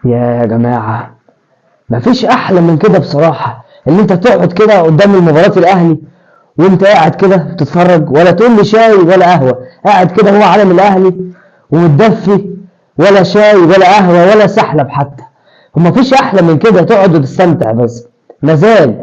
يا جماعة، مفيش أحلى من كده بصراحة. إن أنت تقعد كده قدام المباراة الأهلي وأنت قاعد كده بتتفرج، ولا تقول لي شاي ولا قهوة، قاعد كده هو علم الأهلي ومتدفي، ولا شاي ولا قهوة ولا سحلب حتى. ومفيش أحلى من كده، تقعد وتستمتع بس. مزاج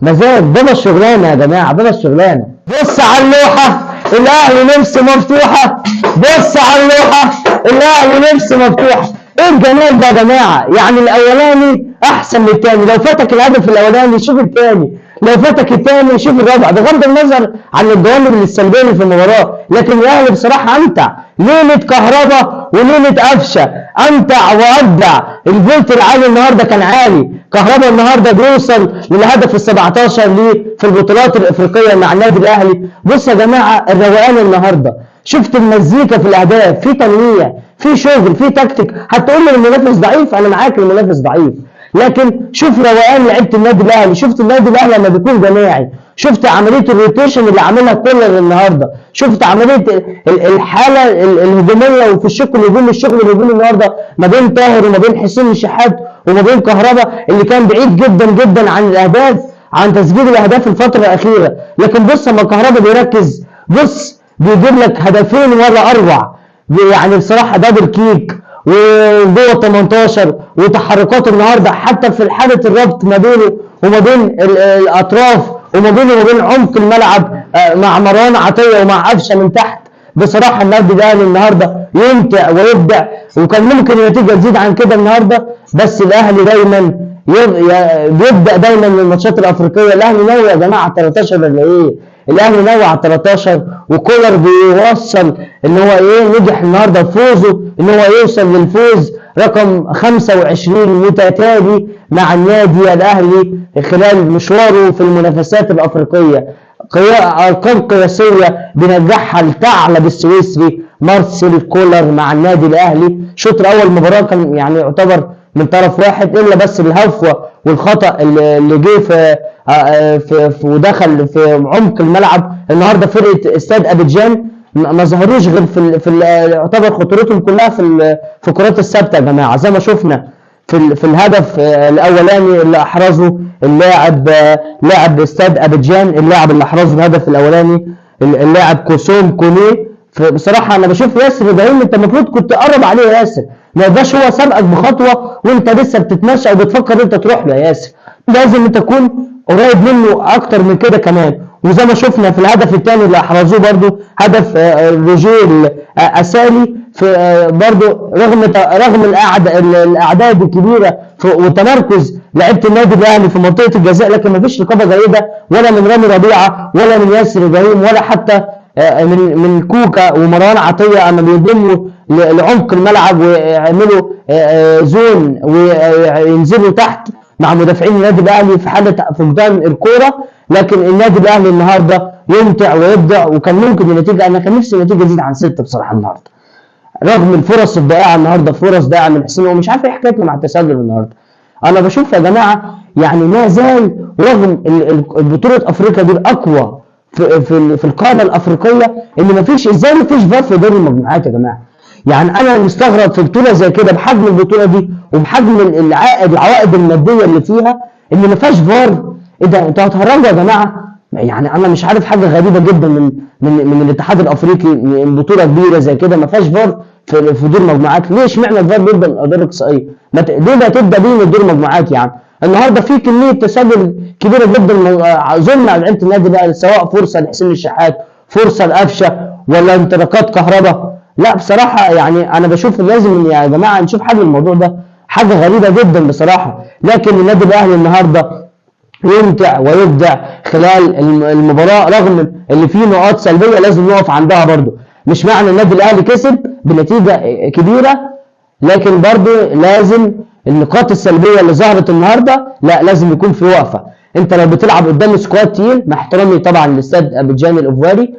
مزاج، بابا الشغلانة يا جماعة، بابا الشغلانة. بص على اللوحة، الأهلي نفسه مفتوحة. بص على اللوحة، الأهلي نفسه مفتوحة. ايه الجمال ده يا جماعه؟ يعني الاولاني احسن من الثاني، لو فاتك الهدف الاولاني شوف الثاني، لو فاتك الثاني شوف الرابع، بغض النظر عن الجوانب السلبيه اللي في المباراه. لكن الاهلي بصراحه امتع. ليله كهربا وليله قفشه، امتع وابدع. الفولت العالي النهارده كان عالي. كهربا النهارده بيوصل للهدف ال 17 ليه في البطولات الافريقيه مع النادي الاهلي. بص يا جماعه الروقان النهارده، شفت المزيكا في الاهداف، في تنويع، في شغل، في تكتيك. هتقول لي المنافس ضعيف، انا معاك المنافس ضعيف، لكن شوف روقان لعيبه النادي الاهلي. شفت النادي الاهلي لما بيكون جماعي، شفت عمليه الروتيشن اللي عاملها كولر النهارده، شفت عمليه الحاله الهجوميه وفي الشق الهجومي، الشغل الهجومي النهارده ما بين طاهر وما بين حسين الشحات وما بين كهربا اللي كان بعيد جدا جدا عن الاهداف، عن تسجيل الاهداف الفتره الاخيره. لكن بص لما كهربا بيركز، بص بيجيب لك هدفين ولا اروع. يعني بصراحه دبل كيك وجوه 18 وتحركات النهارده، حتى في حاله الربط ما بينه وما بين الاطراف وما بينه وما بين عمق الملعب مع مروان عطيه ومع قفشه من تحت. بصراحه النادي الاهلي النهارده يمتع ويبدع، وكان ممكن النتيجه تزيد عن كده النهارده، بس الاهلي دايما بيبدا دايما من الماتشات الافريقيه. الاهلي ناوي يا جماعه 13 ولا ايه؟ الاهلي ناوي على 13، وكولر بيوصل ان هو نجح النهارده فوزه، ان هو يوصل للفوز رقم 25 متتالي مع النادي الاهلي خلال مشواره في المنافسات الافريقيه. ارقام قياسيه بنجاحها الثعلب السويسري مارسيل كولر مع النادي الاهلي. الشوط الاول مباراه كان يعني يعتبر من طرف واحد، الا بس الهفوه والخطا اللي جه في ودخل في عمق الملعب. النهارده فرقه استاد ابيجان ما ظهروش غير في يعتبر خطورتهم كلها في الكرات الثابته يا جماعه، زي ما شفنا في الهدف الاولاني اللي احرزه لاعب استاد ابيجان، اللاعب اللي احرزه الهدف الاولاني اللاعب كوسوم كوني. بصراحه انا بشوف ياسر ابراهيم، انت المفروض كنت تقرب عليه يا ياسر، ما يبقاش هو سابقك بخطوه وانت لسه بتتمشى وبتفكر انت تروح له يا ياسر. لازم انت تكون قريب منه اكتر من كده كمان. وزي ما شفنا في الهدف الثاني اللي احرزوه برده هدف روجيل اسالي، في برده رغم الاعداد الكبيره وتمركز لعيبه النادي الاهلي في منطقه الجزاء، لكن ما فيش رقابه جيده ولا من رامي ربيعه ولا من ياسر ابراهيم ولا حتى من كوكا ومروان عطيه اما بيضموا لعمق الملعب ويعملوا زون وينزلوا تحت مع مدافعين النادي الاهلي في حاله فقدان الكوره. لكن النادي الاهلي النهارده يمتع ويبدع، وكان ممكن النتيجه، انا كان نفسي النتيجه تزيد عن 6 بصراحه النهارده، رغم الفرص الضائعه النهارده، فرص ضائعه من حسين ومش عارف ايه حكايته مع التسلل النهارده. انا بشوف يا جماعه يعني ما زال رغم البطوله افريقيا دي الاقوى في القاره الافريقيه، ان ما فيش، ازاي ما فيش فار في دوري المجموعات يا جماعه؟ يعني انا مستغرب في بطوله زي كده بحجم البطوله دي وبحجم العوائد الماديه اللي فيها ان ما فيهاش فار. ايه ده؟ انتوا هتهرجوا يا جماعه؟ يعني انا مش عارف، حاجه غريبه جدا من الاتحاد الافريقي، من بطوله كبيره زي كده ما فيهاش فار في دور المجموعات. ليه اشمعنى الفار بيبدا من الادوار الاقصائيه؟ ليه ما تبدا بيه من دور المجموعات يعني؟ النهارده في كميه تسلل كبيره جدا ظلم على لعيبه النادي الاهلي، سواء فرصه لحسين الشحات، فرصه لقفشه، ولا انطلاقات كهربا. لا بصراحه يعني انا بشوف لازم يا جماعه نشوف حل الموضوع ده، حاجه غريبه جدا بصراحه. لكن النادي الاهلي النهارده يمتع ويبدع خلال المباراه، رغم اللي فيه نقاط سلبيه لازم نقف عندها برضه. مش معنى النادي الاهلي كسب بنتيجه كبيره، لكن برضه لازم النقاط السلبيه اللي ظهرت النهارده لا، لازم يكون في وقفه. انت لو بتلعب قدام سكواد تقيل، مع احترامي طبعا لاستاد ابيجان الاوفواري،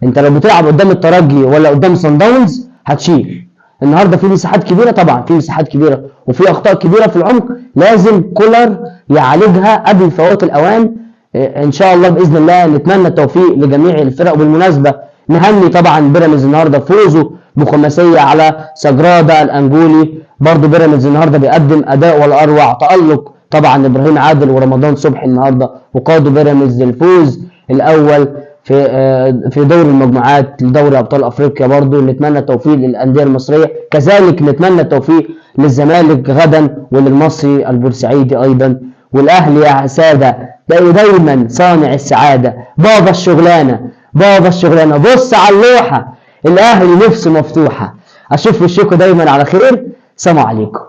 انت لو بتلعب قدام الترجي ولا قدام صن داونز هتشيل. النهارده في مساحات كبيره، طبعا في مساحات كبيره وفي اخطاء كبيره في العمق، لازم كولر يعالجها قبل فوات الاوان. ان شاء الله باذن الله نتمنى التوفيق لجميع الفرق. وبالمناسبه نهني طبعا بيراميدز النهارده فوزه بخماسيه على سجرادا الانجولي. برضو بيراميدز النهارده بيقدم اداء ولا اروع، تالق طبعا ابراهيم عادل ورمضان صبحي النهارده، وقادوا بيراميدز للفوز الاول في دوري المجموعات لدوري ابطال افريقيا. برضو نتمنى التوفيق للانديه المصريه، كذلك نتمنى التوفيق للزمالك غدا وللمصري البورسعيدي ايضا. والاهلي يا ساده دايما صانع السعاده، بابا الشغلانه بابا الشغلانه. بص على اللوحه، الاهلي نفسه مفتوحه. اشوف وشكم دايما على خير، سلام عليكم.